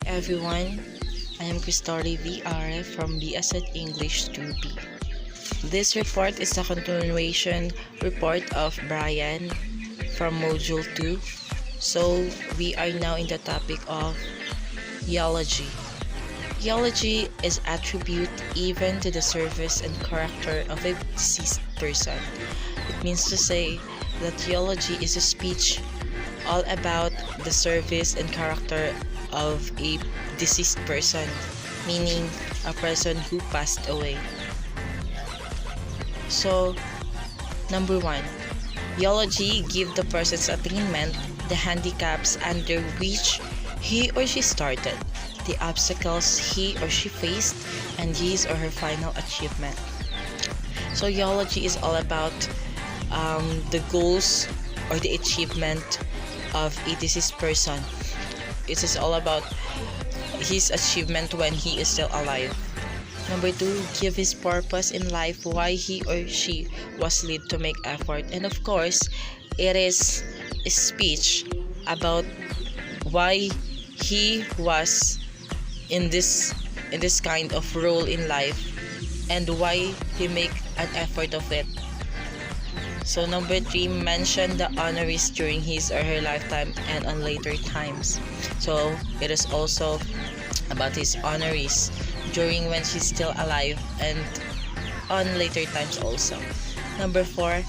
everyone, I am Cristori VR from BSet English 2B. This report is a continuation report of Bryan from Module 2. So, we are now in the topic of theology. Theology is attribute even to the service and character of a deceased person. It means to say that theology is a speech all about the service and character of a deceased person, meaning a person who passed away. So, number one, theology give the person's attainment the handicaps under which he or she started, the obstacles he or she faced, and his or her final achievement. So, theology is all about the goals or the achievement of a deceased person. It is all about his achievement when he is still alive. Number two, give his purpose in life, why he or she was led to make effort. And of course, it is a speech about why he was in this kind of role in life and why he make an effort of it. So number three, mention the honorees during his or her lifetime and on later times. So it is also about his honorees during when she's still alive and on later times also. Number four,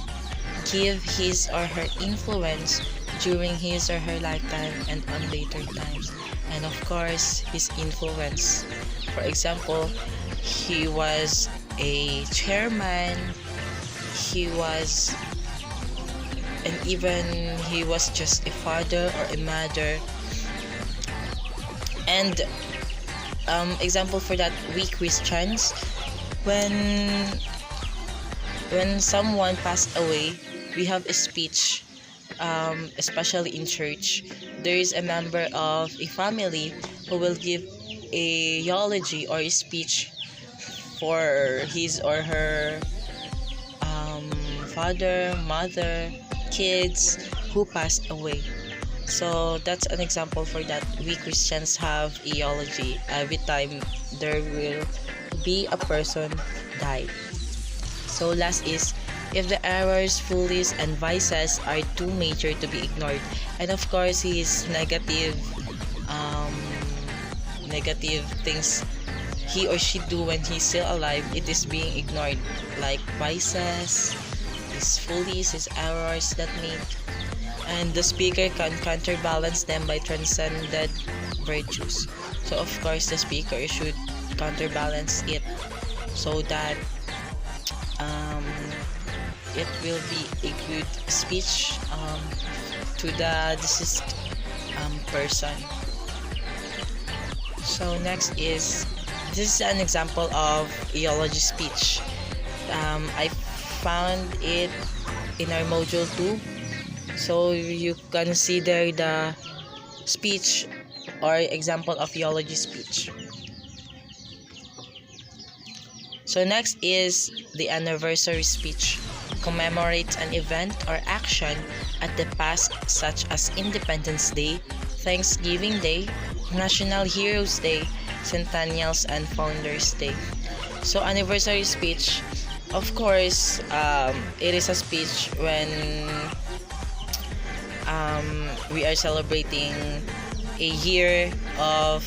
give his or her influence during his or her lifetime and on later times. And of course, his influence. For example, he was a chairman, he was, and even he was just a father or a mother. And example for that, we Christians, when someone passed away, we have a speech, especially in church. There is a member of a family who will give a eulogy or a speech for his or her father, mother, kids who passed away. So that's an example for that. We Christians have theology every time there will be a person died. So last is, if the errors, follies, and vices are too major to be ignored, and of course his negative things he or she do when he's still alive, it is being ignored, like vices, his follies, his errors that made, and the speaker can counterbalance them by transcended virtues. So of course the speaker should counterbalance it so that it will be a good speech to the deceased person. So next is, this is an example of eulogy speech. I found it in our module 2. So you consider the speech or example of eulogy speech. So next is the anniversary speech. Commemorates an event or action at the past, such as Independence Day, Thanksgiving Day, National Heroes Day, Centennials, and Founders Day. So anniversary speech, of course, it is a speech when we are celebrating a year of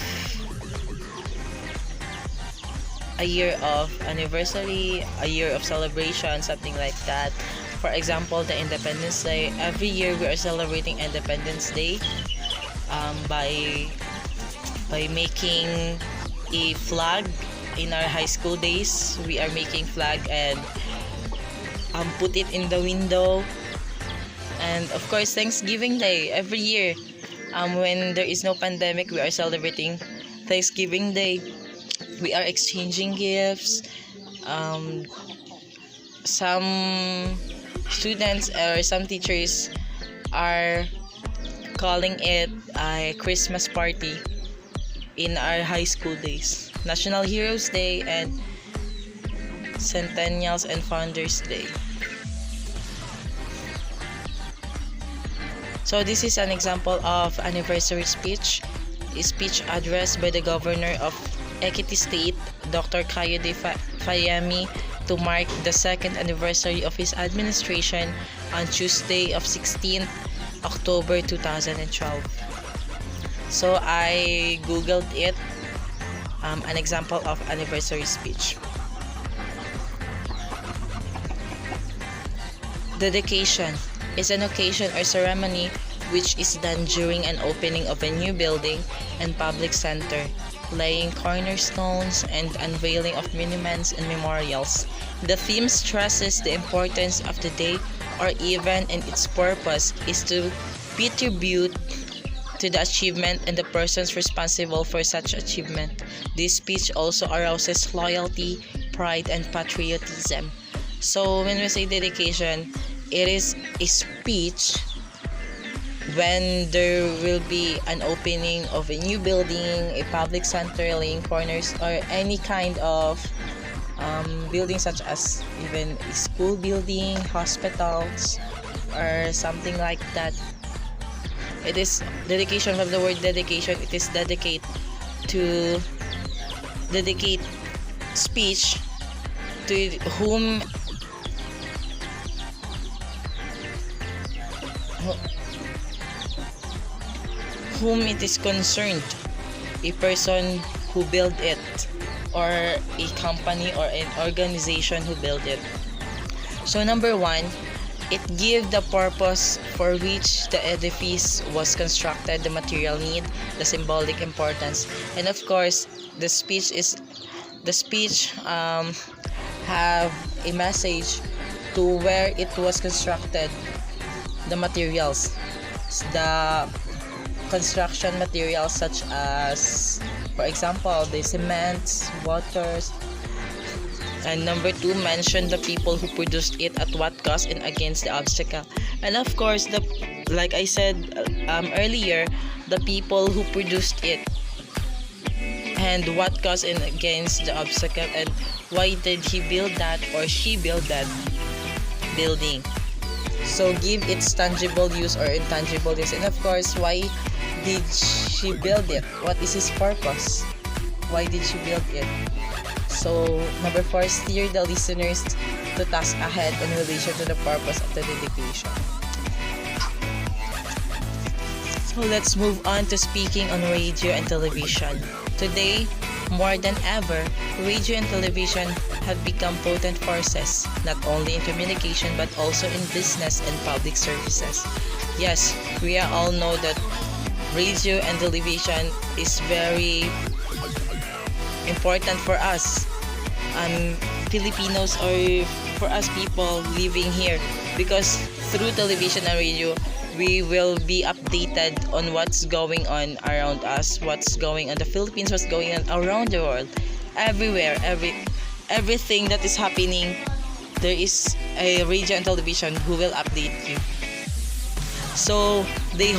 anniversary, a year of celebration, something like that. For example, the Independence Day. Every year we are celebrating Independence Day by making a flag. In our high school days, we are making flag and put it in the window. And of course, Thanksgiving Day, every year, when there is no pandemic, we are celebrating Thanksgiving Day. We are exchanging gifts. Some students or some teachers are calling it a Christmas party in our high school days. National Heroes Day and Centennials and Founders Day. So this is an example of anniversary speech. a speech addressed by the governor of Ekiti State, Dr. Kayode Fayemi, to mark the second anniversary of his administration on Tuesday of 16th October 2012. So I googled it, an example of anniversary speech. Dedication is an occasion or ceremony which is done during an opening of a new building and public center, laying cornerstones and unveiling of monuments and memorials. The theme stresses the importance of the day or event, and its purpose is to pay tribute to the achievement and the persons responsible for such achievement. This speech also arouses loyalty, pride, and patriotism. So when we say dedication, it is a speech when there will be an opening of a new building, a public center, laying corners, or any kind of building, such as even a school building, hospitals, or something like that. It is dedication. From the word dedication, it is dedicate speech to whom it is concerned, a person who built it, or a company or an organization who built it. So number one, it gives the purpose for which the edifice was constructed, the material need, the symbolic importance, and of course the speech have a message to where it was constructed, the materials, the construction materials, such as, for example, the cement, waters. And number two, mention the people who produced it, at what cost and against the obstacle. And of course, like I said earlier, the people who produced it, and what cost and against the obstacle, and why did he build that or she build that building. So give its tangible use or intangible use, and of course, why did she build it? What is his purpose? Why did she build it? So number four, steer the listeners to task ahead in relation to the purpose of the dedication. So let's move on to speaking on radio and television. Today, more than ever, radio and television have become potent forces, not only in communication but also in business and public services. Yes, we all know that radio and television is very important for us, Filipinos, or for us people living here, because through television and radio we will be updated on what's going on around us, what's going on in the Philippines, what's going on around the world, everywhere, everything that is happening. There is a radio and television who will update you. So they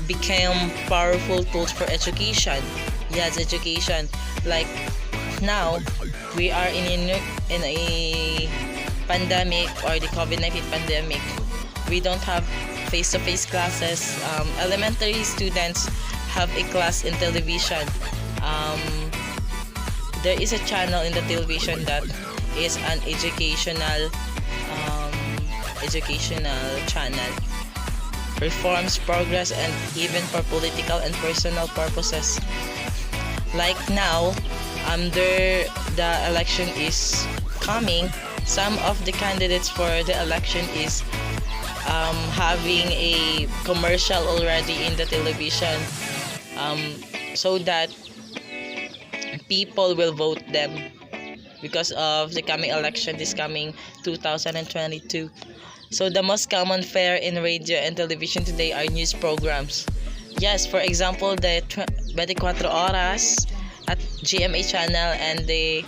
became powerful tools for education. Yes, education. Like now, we are in a pandemic, or the COVID-19 pandemic. We don't have face-to-face classes. Elementary students have a class in television. There is a channel in the television that is an educational channel. Reforms, progress, and even for political and personal purposes. Like now, the election is coming. Some of the candidates for the election is having a commercial already in the television, so that people will vote them because of the coming election, this coming 2022. So the most common fare in radio and television today are news programs. Yes, for example, the 24 Horas at GMA channel and the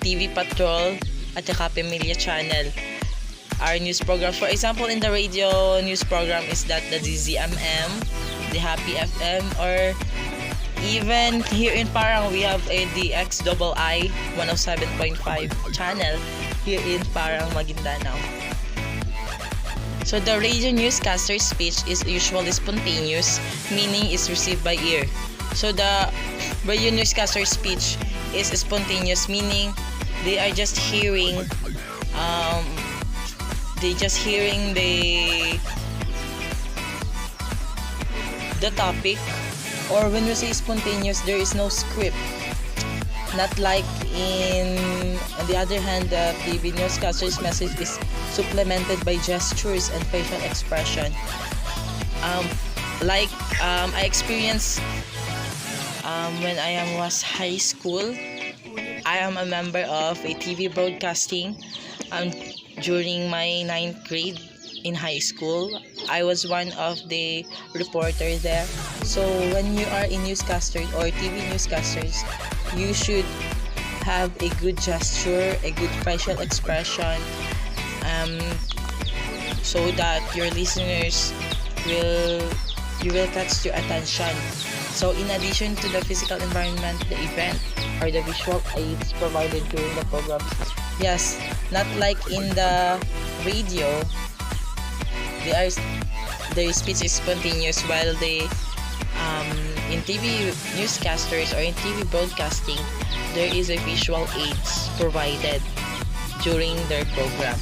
TV Patrol at the Kapamilya channel are news programs. For example, in the radio news program is that the DZMM, the Happy FM, or even here in Parang we have the XII 107.5 channel here in Parang, Maguindanao. So the radio newscaster's speech is usually spontaneous, meaning is received by ear. So the radio newscaster speech is spontaneous, meaning they are just hearing the topic. Or when we say spontaneous, there is no script. Not like on the other hand, the TV newscaster's message is supplemented by gestures and facial expression. I experienced when I was high school. I am a member of a TV broadcasting during my 9th grade in high school. I was one of the reporters there. So when you are a newscaster or TV newscasters, you should have a good gesture, a good facial expression, so that your listeners will catch your attention. So in addition to the physical environment, the event or the visual aids provided during the program, yes, not like in the radio, their speech is spontaneous, while in TV newscasters or in TV broadcasting, there is a visual aids provided during their program.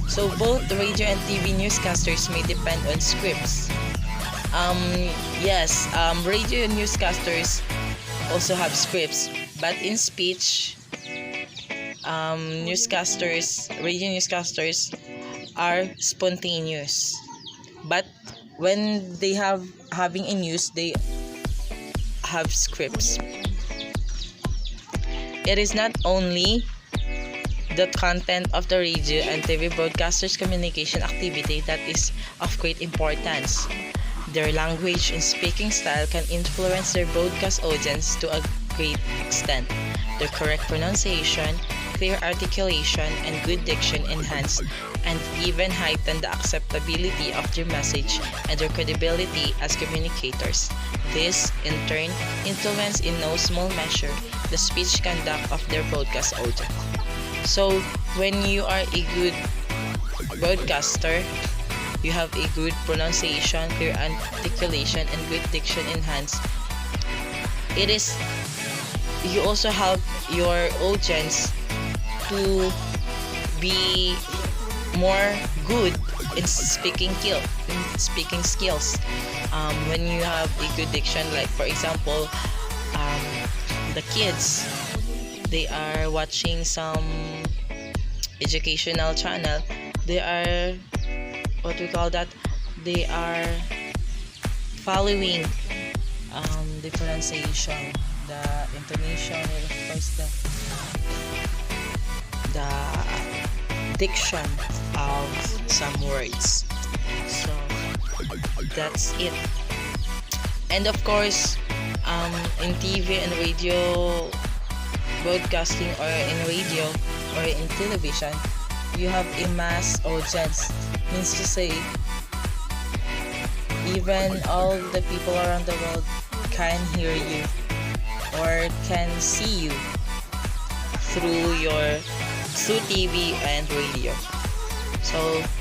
So both the radio and TV newscasters may depend on scripts. Radio newscasters also have scripts, but in speech, radio newscasters are spontaneous. But when they having a news, they have scripts. It is not only the content of the radio and TV broadcasters' communication activity that is of great importance. Their language and speaking style can influence their broadcast audience to a great extent. Their correct pronunciation, clear articulation, and good diction enhance and even heighten the acceptability of their message and their credibility as communicators. This, in turn, influence in no small measure the speech conduct of their broadcast audience. So, when you are a good broadcaster, you have a good pronunciation, clear articulation, and good diction enhanced. You also help your audience to be more good in speaking skills. When you have a good diction, like for example, the kids, they are watching some educational channel. They are they are following the pronunciation, the intonation, and of course the diction of some words. So that's it. And of course, in TV and radio broadcasting, or in radio or in television, you have a mass audience. Means to say, even all the people around the world can hear you or can see you through TV and radio. So